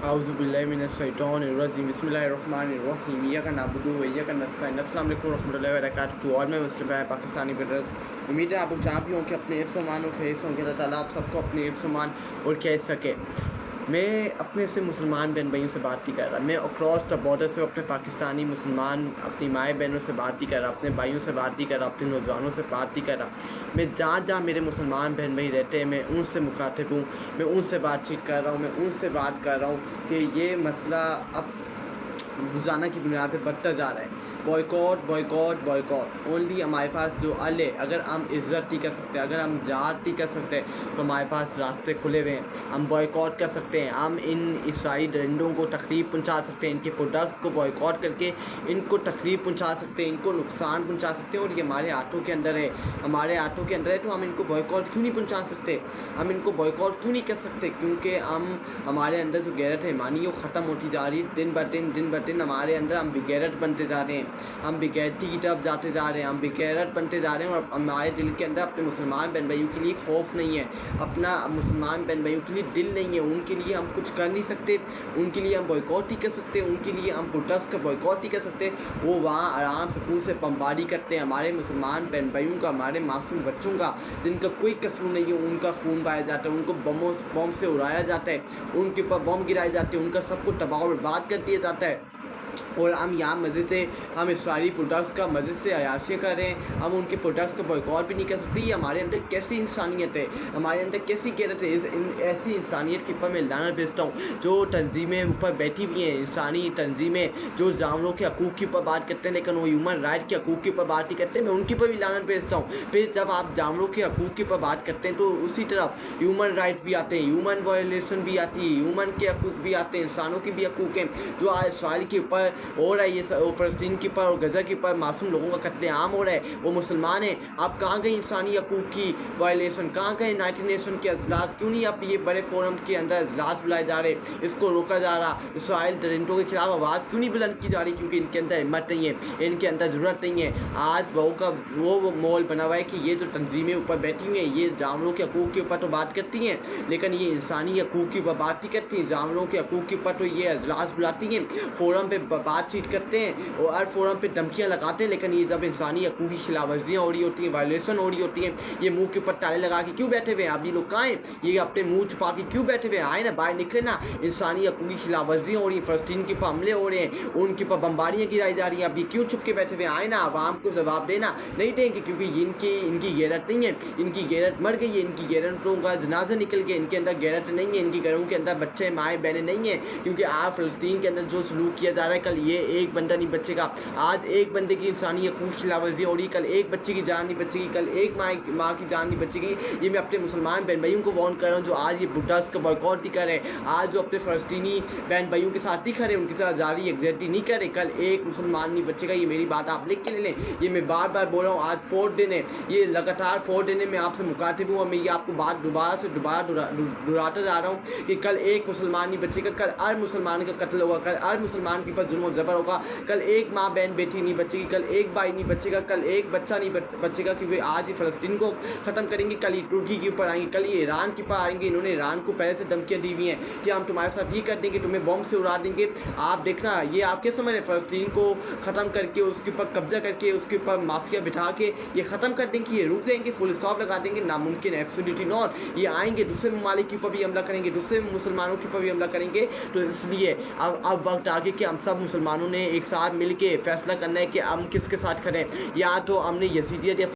اعوذ باللہ من الشیطان الرجیم بسم اللہ الرحمن الرحیم ایاک نعبد و ایاک نستعین السلام علیکم ورحمۃ اللہ وبرکاتہ اور میں مسلم بھائی پاکستانی بردرز امید ہے آپ لوگ جہاں بھی ہوں کہ اپنے حفظ و امان و خیس ہوں کہ اللہ تعالیٰ آپ سب کو اپنے حفظ و امان اور خیس سکے. میں اپنے سے مسلمان بہن بھائیوں سے بات نہیں کر رہا, میں اکراس دا بارڈر سے اپنے پاکستانی مسلمان اپنی مائیں بہنوں سے بات نہیں کر رہا, اپنے بھائیوں سے بات نہیں کر رہا, اپنے نوجوانوں سے بات نہیں کر رہا. میں جہاں جہاں میرے مسلمان بہن بھائی رہتے ہیں میں ان سے مخاطب ہوں, میں ان سے بات چیت کر رہا ہوں, میں ان سے بات کر رہا ہوں کہ یہ مسئلہ اب روزانہ کی بنیاد پہ بڑھتا جا رہا ہے. بوائیکاٹ بوائیکاٹ بوائیکاٹ اونلی ہمارے پاس جو حل ہے, اگر ہم عزت نہیں کر سکتے, اگر ہم جہاد نہیں کر سکتے تو ہمارے پاس راستے کھلے ہوئے ہیں. ہم بوائیکاٹ کر سکتے ہیں, ہم ان اسرائیلی درندوں کو تکلیف پہنچا سکتے ہیں, ان کے پروڈکٹ کو بوائیکاٹ کر کے ان کو تکلیف پہنچا سکتے ہیں, ان کو نقصان پہنچا سکتے ہیں. اور یہ ہمارے ہاتھوں کے اندر ہے, ہمارے ہاتھوں کے اندر ہے. تو ہم ان کو بوائیکاٹ کیوں نہیں پہنچا سکتے, ہم ان کو بوائیکاٹ کیوں نہیں کر سکتے؟ کیونکہ ہمارے اندر جو غیرت ہے ایمانی وہ ختم ہوتی جا رہی ہے دن بہ دن ہمارے اندر. ہم بغیرت بنتے جا رہے ہیں, ہم بغیرتی کی طرف جاتے جا رہے ہیں, ہم بغیرت بنتے جا رہے ہیں. اور ہمارے دل کے اندر اپنے مسلمان بہن بھائیوں کے لیے خوف نہیں ہے, اپنا مسلمان بہن بھائیوں کے لیے دل نہیں ہے. ان کے لیے ہم کچھ کر نہیں سکتے, ان کے لیے ہم بوائیکاٹ نہیں کر سکتے, ان کے لیے ہم پروڈکٹس کا بوائیکاٹ نہیں کر سکتے. وہ وہاں آرام سکون سے بمباری کرتے ہیں ہمارے مسلمان بہن بھائیوں کا, ہمارے معصوم بچوں کا جن کا کوئی قصور نہیں ہے. ان کا خون بہایا جاتا ہے, ان کو بم سے اڑایا جاتا ہے, ان کے اوپر بم گرائے جاتے ہیں, ان کا سب کو تباہ و برباد کر دیا جاتا ہے. اور ہم یہاں مزے سے ہم اسرائیلی پروڈکٹس کا مزے سے عیاشیاں کر رہے ہیں, ہم ان کے پروڈکٹس کا بوائیکاٹ بھی نہیں کر سکتے. یہ ہمارے اندر کیسی انسانیت ہے, ہمارے اندر کیسی غیرت ہے؟ ایسی انسانیت کے اوپر میں لعنت بھیجتا ہوں جو تنظیمیں اوپر بیٹھی ہوئی ہیں, انسانی تنظیمیں جو جانوروں کے حقوق کے اوپر بات کرتے ہیں لیکن وہ ہیومن رائٹ کے حقوق کے اوپر بات نہیں کرتے. میں ان کے اوپر بھی لعنت بھیجتا ہوں. پھر جب آپ جانوروں کے حقوق کے اوپر بات کرتے ہیں تو اسی طرف ہیومن رائٹ بھی آتے ہیں, ہیومن وائلیشن بھی آتی ہے, ہیومن کے حقوق بھی آتے ہیں, انسانوں کے بھی حقوق ہیں جو آج اسرائیل کے اوپر ہو رہا ہے. یہ فلسطین کے اوپر اور غزہ کے اوپر معصوم لوگوں کا قتل عام ہو رہا ہے, وہ مسلمان ہیں. آپ کہاں گئے انسانی حقوق کی وائلیشن, کہاں گئے یونائٹڈ نیشن کے اجلاس, کیوں نہیں آپ یہ بڑے فورم کے اندر اجلاس بلائے جا رہے, اس کو روکا جا رہا؟ اسرائیل درندوں کے خلاف آواز کیوں نہیں بلند کی جا رہی؟ کیونکہ ان کے اندر ہمت نہیں ہے, ان کے اندر ضرورت نہیں ہے. آج وہ ماحول بنا ہوا ہے کہ یہ جو تنظیمیں اوپر بیٹھی ہوئی ہیں یہ جانوروں کے حقوق کے اوپر تو بات کرتی ہیں لیکن یہ انسانی حقوق کے اوپر بات نہیں کرتی. جانوروں کے حقوق کے اوپر تو یہ اجلاس بلاتی ہیں, فورم پہ بات چیت کرتے ہیں اور ہر فورم پہ دھمکیاں لگاتے ہیں, لیکن یہ جب انسانی حقوق کی خلاف ورزیاں ہو رہی ہوتی ہیں, وائلیشن ہو رہی ہوتی ہیں, یہ منہ کے اوپر تالے لگا کے کیوں بیٹھے ہوئے ہیں؟ اب یہ لوگ کہاں ہیں؟ یہ اپنے منہ چھپا کے کیوں بیٹھے ہوئے ہیں؟ آئے نا باہر نکلے نا. انسانی حقوق کی خلاف ورزیاں ہو رہی ہیں, فلسطین کے اوپر حملے ہو رہے ہیں, ان کے اوپر بمباریاں گرائی جا رہی ہیں, اب یہ کیوں چھپ کے بیٹھے ہوئے ہیں؟ آئے نا عوام کو جواب دینا. نہیں دیں گے کیونکہ ان کی غیرت نہیں ہے, ان کی غیرت مر گئی ہے, ان کی غیرتوں کا جنازہ نکل گیا, ان کے اندر غیرت نہیں ہے, ان کی گھروں کے اندر بچے مائیں بہنیں نہیں ہیں. کیونکہ آج فلسطین کے اندر جو سلوک کیا جا رہا ہے, کل یہ ایک بندہ نہیں بچے گا. آج ایک بندے کی انسانی حقوق کی خلاف ورزی ہو رہی, کل ایک بچے کی جان نہیں بچے گی, کل ایک ماں کی جان نہیں بچے گی. یہ میں اپنے مسلمان بہن بھائیوں کو وارن کر رہا ہوں جو آج یہ پروڈکٹس کا بوائیکاٹ نہیں کر رہے, آج جو اپنے فلسطینی بہن بھائیوں کے ساتھ نہیں کھڑے, ان کے ساتھ جاری ایگزیکٹلی نہیں کر رہے, کل ایک مسلمان نہیں بچے گا. یہ میری بات آپ لکھ کے لے لیں, یہ میں بار بار بول رہا ہوں. آج 4 دن ہے, یہ لگاتار 4 دن ہے میں آپ سے مخاطب ہوں, اور میں یہ آپ کو بات دوبارہ دہراتا جا رہا ہوں کہ کل ایک مسلمان نہیں بچے گا, کل ہر مسلمان کا قتل ہوگا, کل ہر مسلمان کے اوپر ظلم و جبر ہوگا, کل ایک ماں بہن بیٹی نہیں بچے گی, کل ایک بھائی نہیں بچے گا, کل ایک بچہ نہیں بچے گا. کیونکہ آج یہ فلسطین کو ختم کریں گے, کل یہ ترکی کے اوپر آئیں گے, کل یہ ایران کے اوپر آئیں گے. انہوں نے ایران کو پہلے سے دھمکیاں دی ہوئی ہیں کہ ہم تمہارے ساتھ یہ کر دیں گے, تمہیں بم سے اڑا دیں گے. آپ دیکھنا یہ آپ کیا سمجھ رہے ہیں؟ فلسطین کو ختم کر کے اس کے اوپر قبضہ کر کے اس کے اوپر مافیا بٹھا کے یہ ختم کر دیں گے, یہ رک جائیں گے, فل اسٹاپ لگا دیں گے؟ ناممکن ہے, ایبسلیوٹلی ناٹ. یہ آئیں گے, دوسرے ممالک کے اوپر بھی حملہ کریں گے, دوسرے مسلمانوں کے اوپر بھی حملہ کریں گے. تو اس لیے اب وقت آگے کہ ہم سب مسلمانوں نے ایک ساتھ مل کے فیصلہ کرنا ہے کہ ہم کس کے ساتھ کھڑے ہیں. یا تو ہم نے یزیدیت یا